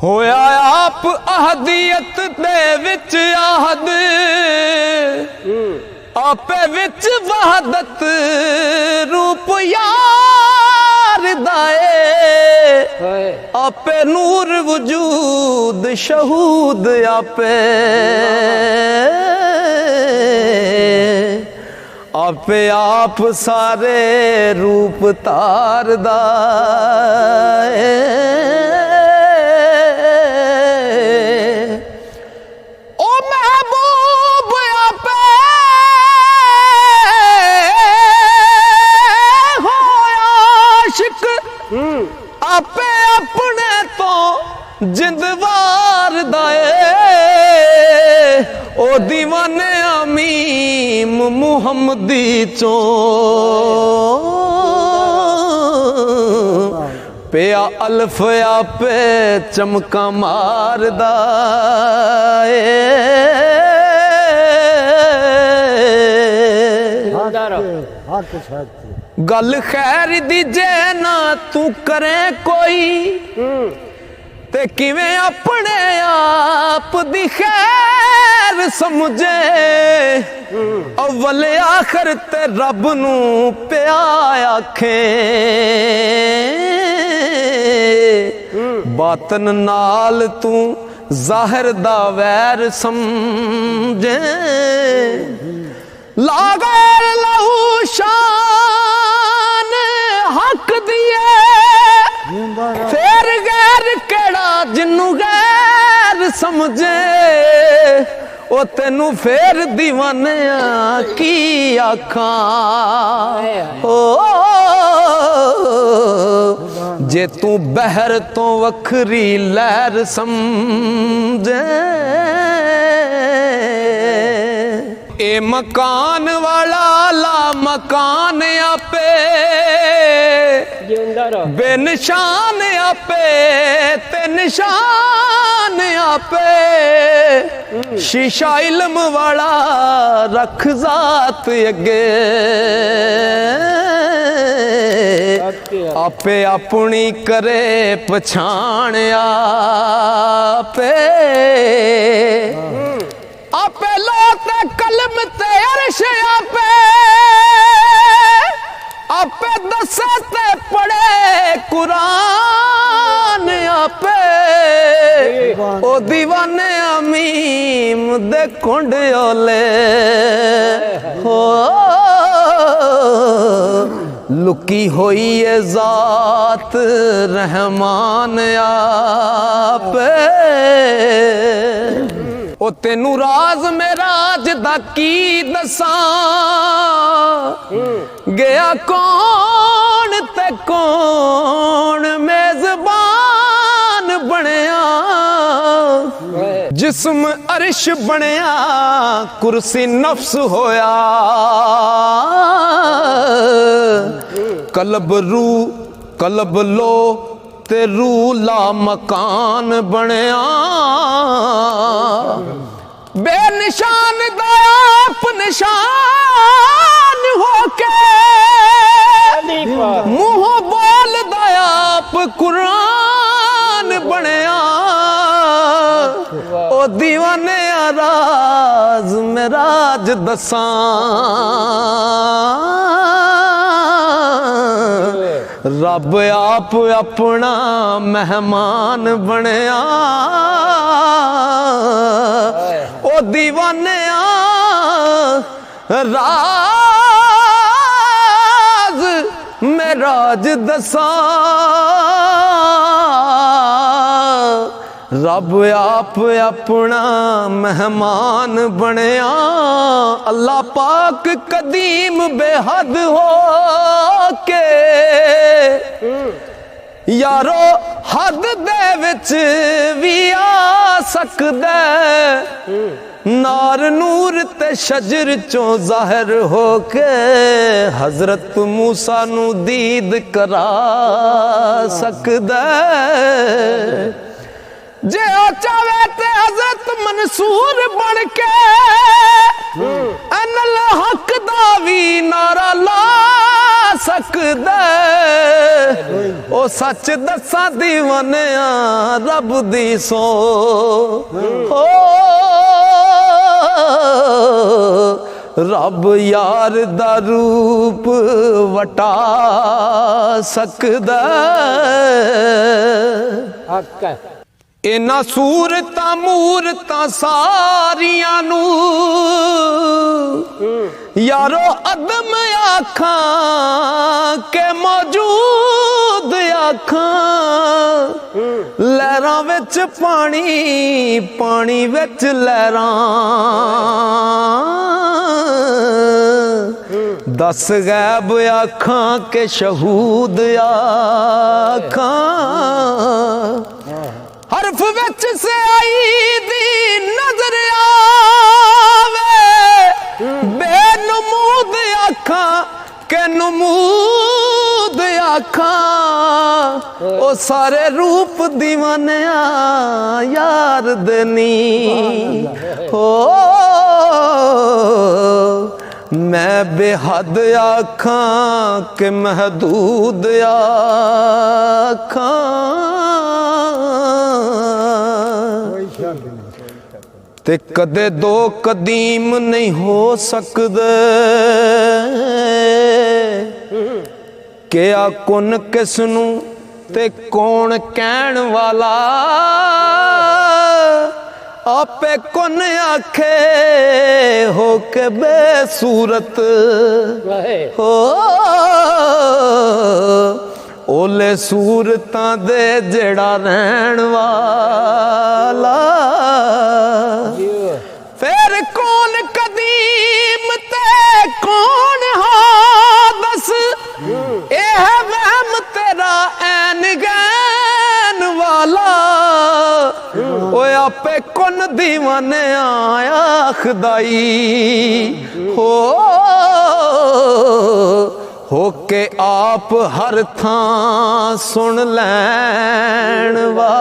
होया आप अहदियत दे विच आहद आपे विच वहदत रूप यार दाए आपे नूर वजूद शहूद आपे आपे आप सारे रूप तार दाए आपे अपने तो जिंदवार दाए ओ दीवाने अमीम मुहम्मदी चो पिया अल्फ आपे चमका मार दाए गल खैर दी जे ना तू करे कोई ते किवें अपने आप दी खैर समझे अव्वल आखिर ते रब नू प्या आखे बातन नाल तू जाहिर दा वैर समझे लागर लहू शान हक दिए फिर गैर केड़ा जिन्नू गैर समझे ओ तेनू फिर दीवाने की आखां ओ जे तू बहर तो वखरी लहर समझे ए मकान वाला ला मकान आपे बेनिशान आपे ते निशान आपे शीशा इल्म वाला रख जात अगे आपे अपनी करे पछाण आपे आपे लोते कलम ते अर्श आपे आपे दसते पढ़े कुरान आपे ओ दीवाने अमीम दे कुंड ओले हो लुकी होई ये जात रहमान आपे ओ तेनू राज मेराज दा की दसां गया कौन ते कौन मेजबान बनया जिस्म अर्श बनया कुर्सी नफ्स होया कलब रू कलब लो ते रूला मकान बनया बेनिशान दाप निशान होके मुंह बोल दाप कुरान बनया ओ दीवाने राज मेराज दसां रब आप अपना मेहमान बनया ओ दीवाने राज मेराज दसां रब आप अपना मेहमान बनया अल्लाह पाक कदीम बेहद हो के यारो हद दे विच भी आ सकदा नार नूर ते शजर चो जाहिर हो के हजरत मूसा नू दीद करा सकदा जे ओ चावे ते हजरत मंसूर बन के अनल हक दा भी नारा ला सकदा ओ सच दसा दीवानिया रब दी सो हो रब यार दा रूप वटा सकदा इन्हां सूरतां मूरतां सारियां नू यारो अदम आखां के मौजूद आखां लहरां विच पानी पानी विच लहरां दस गैब आखां के शहूद आखां हरफ विच से आई दी नजर आवे बेनमूद आखां के नमूद आखां ओ सारे रूप दीवानिया यार देनी हो मैं बेहद आखां के महदूद आखां ते कदे दो कदीम नहीं हो सकदे क्या कुन किसनू ते कौन कहण वाला आपे कुन आखे हो के बेसूरत हो ओले सूरतां दे जेड़ा रहन वाला फिर कौन कदीम ते कौन हादस ए है वहम तेरा ऐन गैन वाला ओए आपे कुन दीवाने आया खुदाई हो के आप हर थां सुन लैन वाला